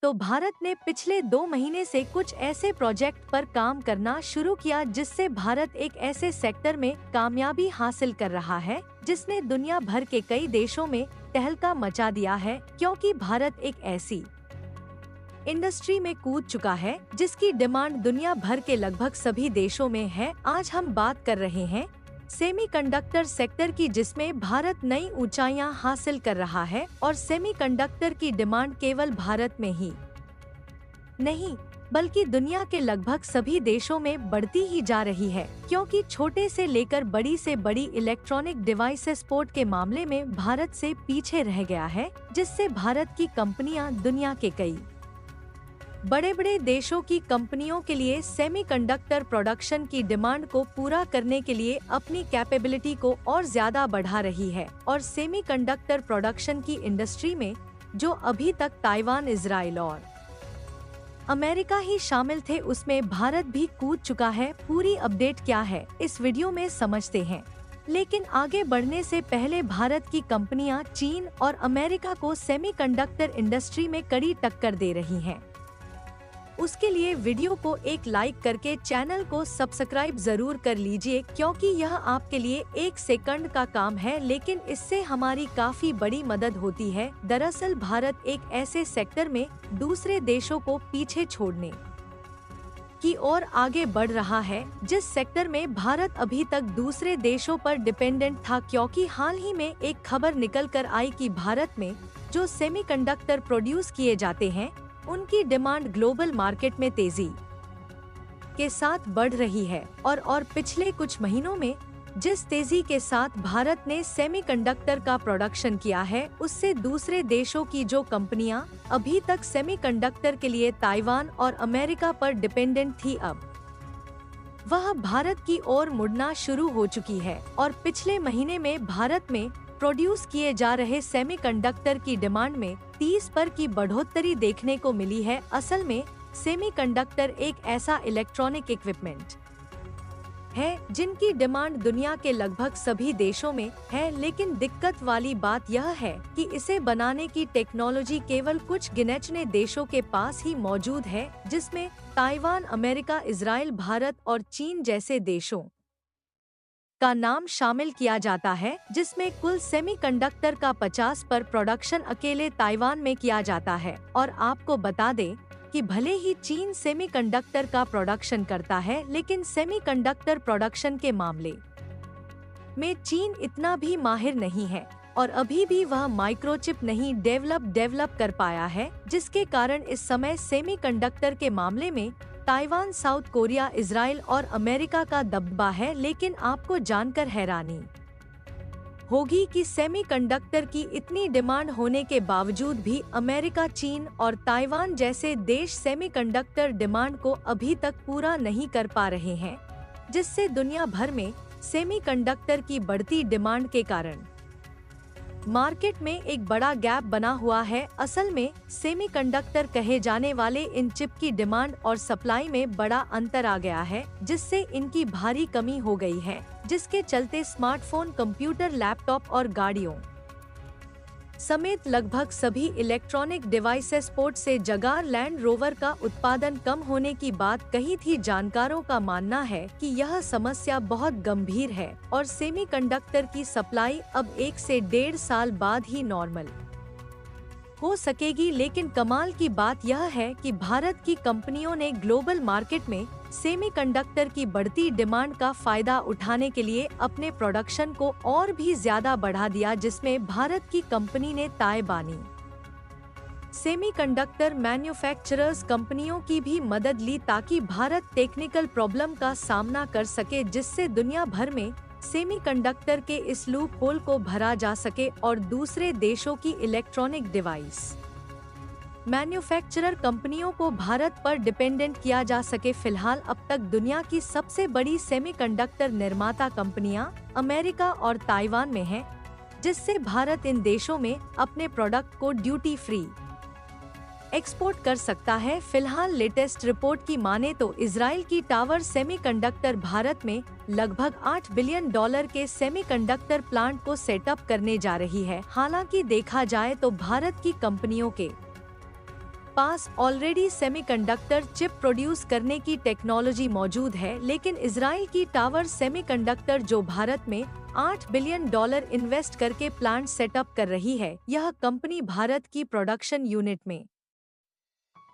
तो भारत ने पिछले 2 महीने से कुछ ऐसे प्रोजेक्ट पर काम करना शुरू किया जिससे भारत एक ऐसे सेक्टर में कामयाबी हासिल कर रहा है जिसने दुनिया भर के कई देशों में तहलका मचा दिया है, क्योंकि भारत एक ऐसी इंडस्ट्री में कूद चुका है जिसकी डिमांड दुनिया भर के लगभग सभी देशों में है। आज हम बात कर रहे हैं सेमीकंडक्टर सेक्टर की, जिसमें भारत नई ऊंचाइयां हासिल कर रहा है और सेमीकंडक्टर की डिमांड केवल भारत में ही नहीं बल्कि दुनिया के लगभग सभी देशों में बढ़ती ही जा रही है, क्योंकि छोटे से लेकर बड़ी से बड़ी इलेक्ट्रॉनिक डिवाइस एक्सपोर्ट के मामले में भारत से पीछे रह गया है, जिससे भारत की कंपनियां दुनिया के कई बड़े बड़े देशों की कंपनियों के लिए सेमीकंडक्टर प्रोडक्शन की डिमांड को पूरा करने के लिए अपनी कैपेबिलिटी को और ज्यादा बढ़ा रही है। और सेमीकंडक्टर प्रोडक्शन की इंडस्ट्री में जो अभी तक ताइवान, इजराइल और अमेरिका ही शामिल थे, उसमें भारत भी कूद चुका है। पूरी अपडेट क्या है इस वीडियो में समझते हैं, लेकिन आगे बढ़ने से पहले भारत की कंपनियां चीन और अमेरिका को सेमीकंडक्टर इंडस्ट्री में कड़ी टक्कर दे रही हैं। उसके लिए वीडियो को एक लाइक करके चैनल को सब्सक्राइब जरूर कर लीजिए, क्योंकि यह आपके लिए 1 सेकंड का काम है, लेकिन इससे हमारी काफी बड़ी मदद होती है। दरअसल भारत एक ऐसे सेक्टर में दूसरे देशों को पीछे छोड़ने की ओर आगे बढ़ रहा है जिस सेक्टर में भारत अभी तक दूसरे देशों पर डिपेंडेंट था, क्योंकि हाल ही में एक खबर निकल कर आई कि भारत में जो सेमीकंडक्टर प्रोड्यूस किए जाते हैं उनकी डिमांड ग्लोबल मार्केट में तेजी के साथ बढ़ रही है। और पिछले कुछ महीनों में जिस तेजी के साथ भारत ने सेमीकंडक्टर का प्रोडक्शन किया है, उससे दूसरे देशों की जो कंपनियां अभी तक सेमीकंडक्टर के लिए ताइवान और अमेरिका पर डिपेंडेंट थी, अब वह भारत की ओर मुड़ना शुरू हो चुकी है। और पिछले महीने में भारत में प्रोड्यूस किए जा रहे सेमीकंडक्टर की डिमांड में 30% की बढ़ोतरी देखने को मिली है। असल में सेमीकंडक्टर एक ऐसा इलेक्ट्रॉनिक इक्विपमेंट है जिनकी डिमांड दुनिया के लगभग सभी देशों में है, लेकिन दिक्कत वाली बात यह है कि इसे बनाने की टेक्नोलॉजी केवल कुछ गिने-चुने देशों के पास ही मौजूद है, जिसमें ताइवान, अमेरिका, इजराइल, भारत और चीन जैसे देशों का नाम शामिल किया जाता है, जिसमें कुल सेमीकंडक्टर का 50% पर प्रोडक्शन अकेले ताइवान में किया जाता है। और आपको बता दें कि भले ही चीन सेमीकंडक्टर का प्रोडक्शन करता है, लेकिन सेमीकंडक्टर प्रोडक्शन के मामले में चीन इतना भी माहिर नहीं है और अभी भी वह माइक्रोचिप नहीं डेवलप कर पाया है, जिसके कारण इस समय सेमीकंडक्टर के मामले में ताइवान, साउथ कोरिया, इजराइल और अमेरिका का दबदबा है। लेकिन आपको जानकर हैरानी होगी कि सेमीकंडक्टर की इतनी डिमांड होने के बावजूद भी अमेरिका, चीन और ताइवान जैसे देश सेमीकंडक्टर डिमांड को अभी तक पूरा नहीं कर पा रहे हैं, जिससे दुनिया भर में सेमीकंडक्टर की बढ़ती डिमांड के कारण मार्केट में एक बड़ा गैप बना हुआ है। असल में सेमीकंडक्टर कहे जाने वाले इन चिप की डिमांड और सप्लाई में बड़ा अंतर आ गया है, जिससे इनकी भारी कमी हो गई है, जिसके चलते स्मार्टफोन, कंप्यूटर, लैपटॉप और गाड़ियों समेत लगभग सभी इलेक्ट्रॉनिक डिवाइस एक्सपोर्ट से जगार लैंड रोवर का उत्पादन कम होने की बात कही थी। जानकारों का मानना है कि यह समस्या बहुत गंभीर है और सेमीकंडक्टर की सप्लाई अब 1 से 1.5 साल बाद ही नॉर्मल हो सकेगी। लेकिन कमाल की बात यह है कि भारत की कंपनियों ने ग्लोबल मार्केट में सेमीकंडक्टर की बढ़ती डिमांड का फायदा उठाने के लिए अपने प्रोडक्शन को और भी ज्यादा बढ़ा दिया, जिसमें भारत की कंपनी ने ताइवानी सेमीकंडक्टर मैन्युफैक्चरर्स कंपनियों की भी मदद ली ताकि भारत टेक्निकल प्रॉब्लम का सामना कर सके, जिससे दुनिया भर में सेमीकंडक्टर के इस लूप होल को भरा जा सके और दूसरे देशों की इलेक्ट्रॉनिक डिवाइस मैन्युफैक्चरर कंपनियों को भारत पर डिपेंडेंट किया जा सके। फिलहाल अब तक दुनिया की सबसे बड़ी सेमीकंडक्टर निर्माता कंपनियां अमेरिका और ताइवान में हैं, जिससे भारत इन देशों में अपने प्रोडक्ट को ड्यूटी फ्री एक्सपोर्ट कर सकता है। फिलहाल लेटेस्ट रिपोर्ट की माने तो इजराइल की टावर सेमीकंडक्टर भारत में लगभग $8 बिलियन के सेमीकंडक्टर प्लांट को सेटअप करने जा रही है। हालांकि देखा जाए तो भारत की कंपनियों के पास ऑलरेडी सेमीकंडक्टर चिप प्रोड्यूस करने की टेक्नोलॉजी मौजूद है, लेकिन इजराइल की टावर सेमीकंडक्टर जो भारत में $8 बिलियन इन्वेस्ट करके प्लांट सेटअप कर रही है, यह कंपनी भारत की प्रोडक्शन यूनिट में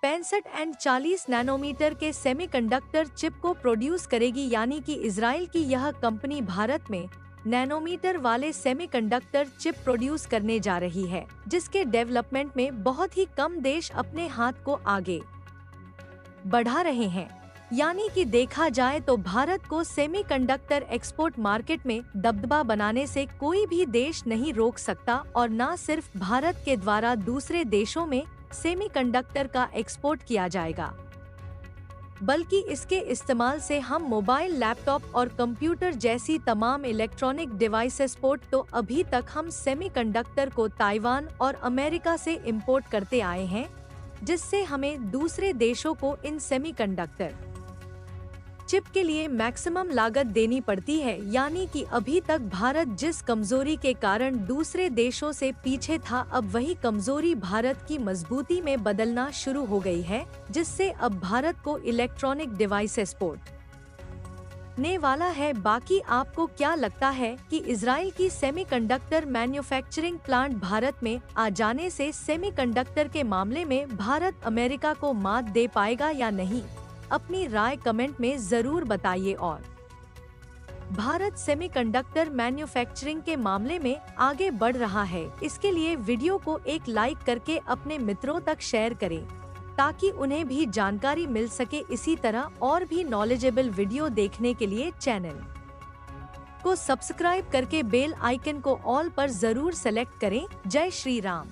65 एंड 40 नैनोमीटर के सेमीकंडक्टर चिप को प्रोड्यूस करेगी। यानी कि इजराइल की यह कंपनी भारत में नैनोमीटर वाले सेमीकंडक्टर चिप प्रोड्यूस करने जा रही है, जिसके डेवलपमेंट में बहुत ही कम देश अपने हाथ को आगे बढ़ा रहे हैं। यानी कि देखा जाए तो भारत को सेमीकंडक्टर एक्सपोर्ट मार्केट में दबदबा बनाने से कोई भी देश नहीं रोक सकता, और न सिर्फ भारत के द्वारा दूसरे देशों में सेमीकंडक्टर का एक्सपोर्ट किया जाएगा, बल्कि इसके इस्तेमाल से हम मोबाइल, लैपटॉप और कंप्यूटर जैसी तमाम इलेक्ट्रॉनिक डिवाइसेस पोर्ट तो अभी तक हम सेमीकंडक्टर को ताइवान और अमेरिका से इंपोर्ट करते आए हैं, जिससे हमें दूसरे देशों को इन सेमीकंडक्टर चिप के लिए मैक्सिमम लागत देनी पड़ती है। यानी कि अभी तक भारत जिस कमजोरी के कारण दूसरे देशों से पीछे था, अब वही कमजोरी भारत की मजबूती में बदलना शुरू हो गई है, जिससे अब भारत को इलेक्ट्रॉनिक डिवाइसेस पोर्ट ने वाला है। बाकी आपको क्या लगता है कि इजराइल की सेमीकंडक्टर मैन्युफैक्चरिंग प्लांट भारत में आ जाने से सेमीकंडक्टर के मामले में भारत अमेरिका को मात दे पाएगा या नहीं? अपनी राय कमेंट में जरूर बताइए। और भारत सेमीकंडक्टर मैन्युफैक्चरिंग के मामले में आगे बढ़ रहा है, इसके लिए वीडियो को एक लाइक करके अपने मित्रों तक शेयर करें, ताकि उन्हें भी जानकारी मिल सके। इसी तरह और भी नॉलेजेबल वीडियो देखने के लिए चैनल को सब्सक्राइब करके बेल आइकन को ऑल पर जरूर सेलेक्ट करें। जय श्री राम।